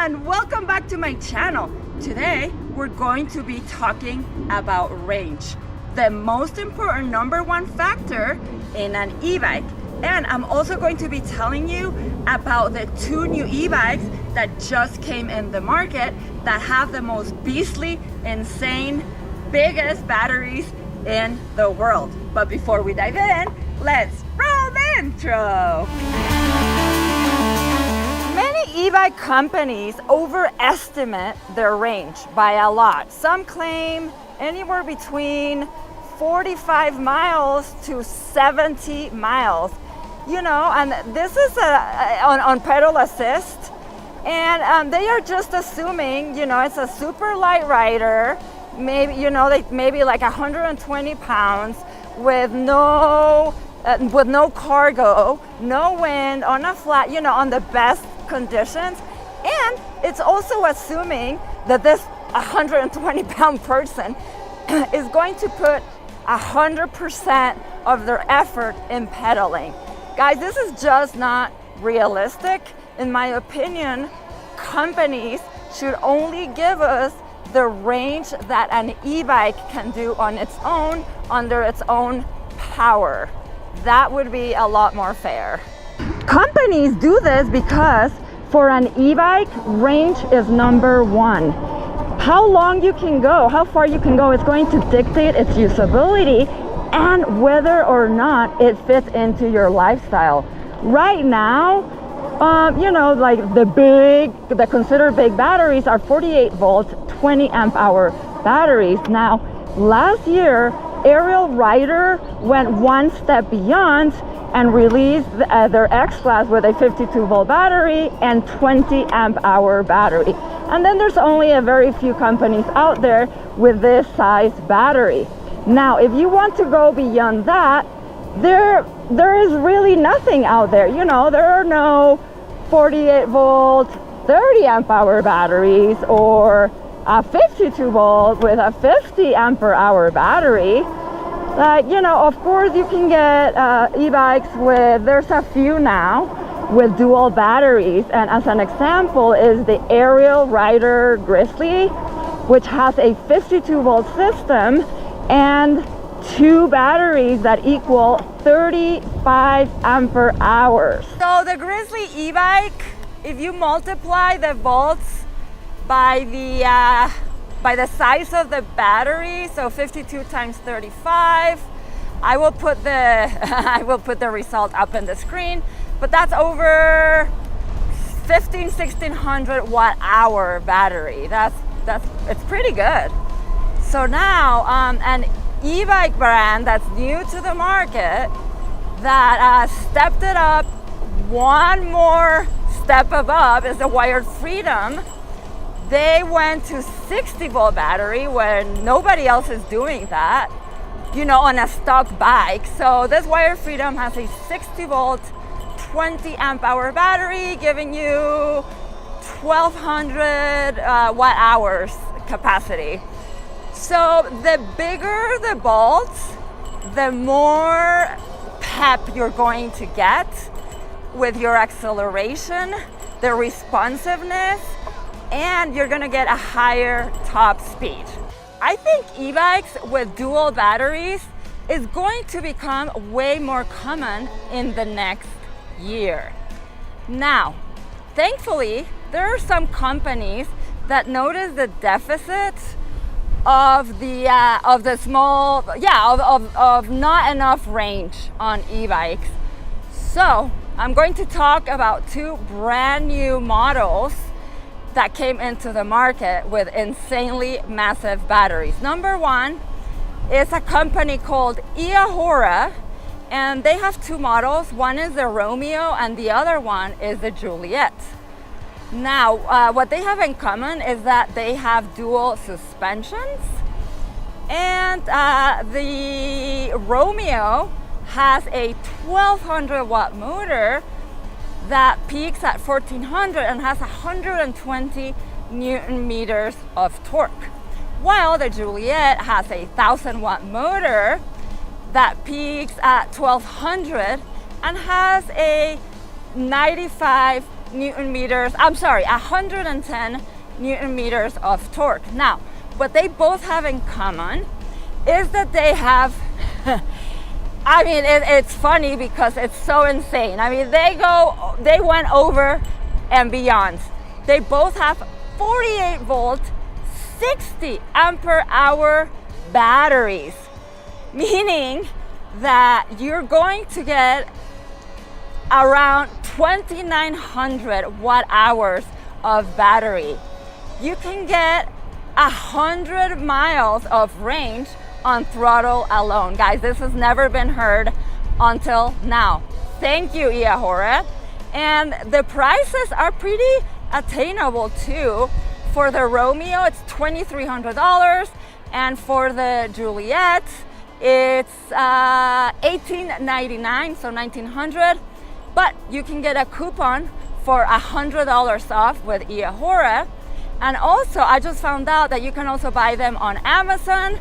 everyone, welcome back to my channel. Today we're going to be talking about range, the most important number one factor in an e-bike. And I'm also going to be telling you about the two new e-bikes that just came in the market that have the most beastly, insane, biggest batteries in the world. But before we dive in, let's roll the intro. Many e-bike companies overestimate their range by a lot. Some claim anywhere between 45 miles to 70 miles. You know, and this is on pedal assist, and they are just assuming, you know, it's a super light rider, maybe, you know, maybe like 120 pounds with no cargo, no wind, on a flat, you know, on the best conditions. And it's also assuming that this 120 pound person is going to put 100% of their effort in pedaling. Guys, this is just not realistic. In my opinion, companies should only give us the range that an e-bike can do on its own, under its own power. That would be a lot more fair. Companies do this because for an e-bike, range is number one. How long you can go, how far you can go is going to dictate its usability and whether or not it fits into your lifestyle. Right now, you know, like the considered big batteries are 48 volt, 20 amp hour batteries. Now, last year, Aerial Rider went one step beyond and released their X-Class with a 52 volt battery and 20 amp hour battery. And then there's only a very few companies out there with this size battery. Now, if you want to go beyond that, there is really nothing out there. You know, there are no 48 volt, 30 amp hour batteries or a 52 volt with a 50 ampere hour battery. Like, you know, of course you can get e-bikes with, there's a few now with dual batteries. And as an example is the Aerial Rider Grizzly, which has a 52 volt system and two batteries that equal 35 ampere hours. So the Grizzly e-bike, if you multiply the volts by the size of the battery, so 52 times 35, I will put the result up on the screen, but that's over 1600 watt hour battery. It's pretty good. So now, an e-bike brand that's new to the market that stepped it up one more step above is the Wired Freedom. They went to 60 volt battery when nobody else is doing that, you know, on a stock bike. So this Wired Freedom has a 60 volt, 20 amp hour battery, giving you 1200 watt hours capacity. So the bigger the bolts, the more pep you're going to get with your acceleration, the responsiveness, and you're gonna get a higher top speed. I think e-bikes with dual batteries is going to become way more common in the next year. Now, thankfully, there are some companies that notice the deficit of not enough range on e-bikes. So I'm going to talk about two brand new models that came into the market with insanely massive batteries. Number one is a company called Iahora, and they have two models. One is the Romeo and the other one is the Juliet. Now, what they have in common is that they have dual suspensions, and the Romeo has a 1200 watt motor that peaks at 1400 and has 120 Newton meters of torque, while the Juliet has a 1000 watt motor that peaks at 1200 and has a 95 Newton meters, I'm sorry, 110 Newton meters of torque. Now, what they both have in common is that they have, I mean, it's funny because it's so insane. I mean, they went over and beyond. They both have 48 volt, 60 ampere hour batteries, meaning that you're going to get around 2,900 watt hours of battery. You can get 100 miles of range on throttle alone. Guys, this has never been heard until now. Thank you, Iahora. And the prices are pretty attainable too. For the Romeo, it's $2,300, and for the Juliet, it's $1,899, so $1,900. But you can get a coupon for $100 off with Iahora. And also, I just found out that you can also buy them on Amazon.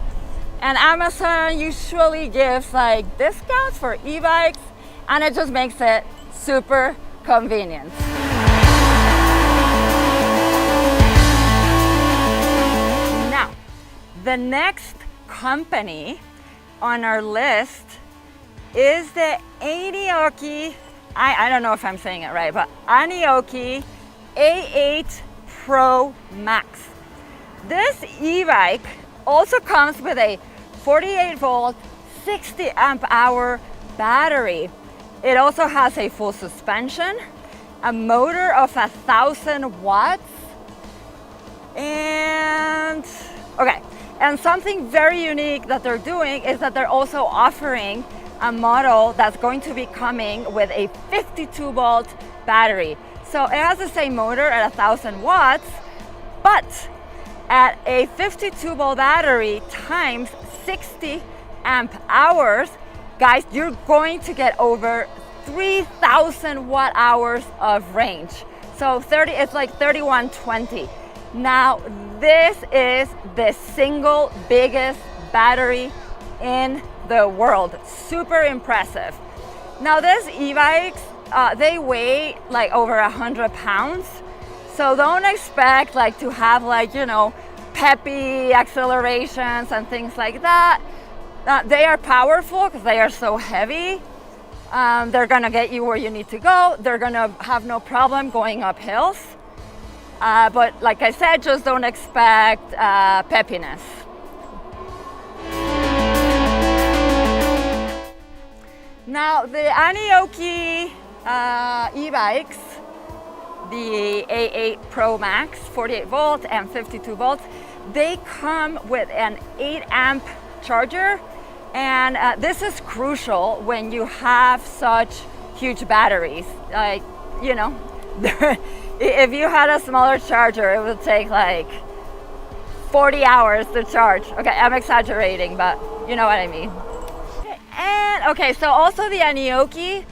And Amazon usually gives like discounts for e-bikes, and it just makes it super convenient. Now, the next company on our list is the Anioki, I don't know if I'm saying it right, but Anioki A8 Pro Max. This e-bike also comes with a 48 volt, 60 amp hour battery. It also has a full suspension, a motor of 1,000 watts, and something very unique that they're doing is that they're also offering a model that's going to be coming with a 52 volt battery. So it has the same motor at 1,000 watts, but at a 52 volt battery times 60 amp hours, guys, you're going to get over 3,000 watt hours of range. So it's like 3,120. Now, this is the single biggest battery in the world. Super impressive. Now, these e-bikes, they weigh like over 100 pounds. So don't expect like to have like, you know, peppy accelerations and things like that. They are powerful because they are so heavy. They're gonna get you where you need to go. They're gonna have no problem going up hills. But like I said, just don't expect peppiness. Now, the Anioki e-bikes, the A8 Pro Max, 48 volt and 52 volts, they come with an 8 amp charger. And this is crucial when you have such huge batteries. Like, you know, if you had a smaller charger, it would take like 40 hours to charge. Okay, I'm exaggerating, but you know what I mean. And okay, so also the Anioki.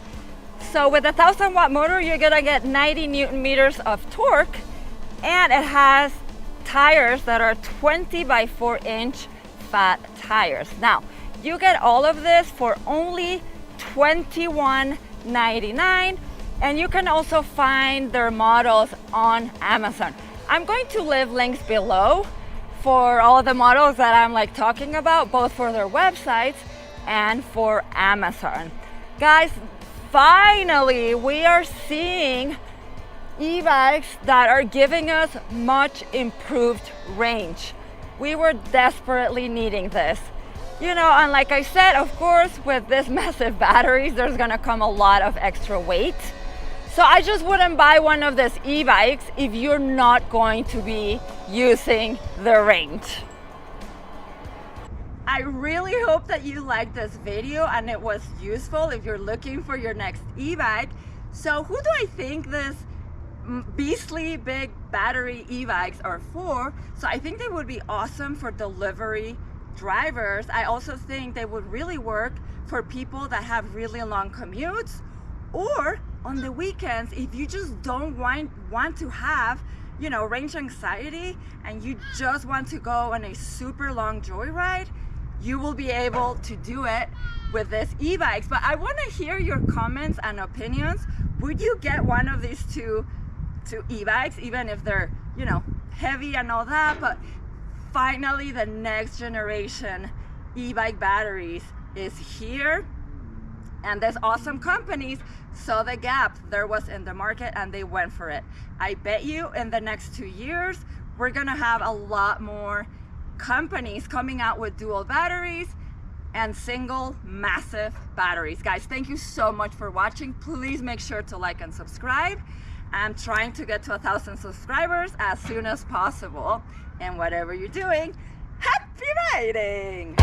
So with a 1,000 watt motor, you're gonna get 90 Newton meters of torque, and it has tires that are 20 by 4 inch fat tires. Now, you get all of this for only $21.99, and you can also find their models on Amazon. I'm going to leave links below for all of the models that I'm like talking about, both for their websites and for Amazon. Guys, finally we are seeing e-bikes that are giving us much improved range. We were desperately needing this. You know, and like I said, of course, with this massive batteries, there's gonna come a lot of extra weight. So I just wouldn't buy one of these e-bikes if you're not going to be using the range. I really hope that you liked this video and it was useful if you're looking for your next e-bike. So who do I think this beastly big battery e-bikes are for? So I think they would be awesome for delivery drivers. I also think they would really work for people that have really long commutes, or on the weekends if you just don't want to have, you know, range anxiety and you just want to go on a super long joyride. You will be able to do it with this e-bikes. But I want to hear your comments and opinions. Would you get one of these two to e-bikes, even if they're, you know, heavy and all that. But finally, the next generation e-bike batteries is here, and there's awesome companies saw the gap there was in the market and they went for it. I bet you in the next 2 years we're gonna have a lot more companies coming out with dual batteries and single massive batteries. Guys, thank you so much for watching. Please make sure to like and subscribe. I'm trying to get to 1,000 subscribers as soon as possible. And whatever you're doing, happy riding!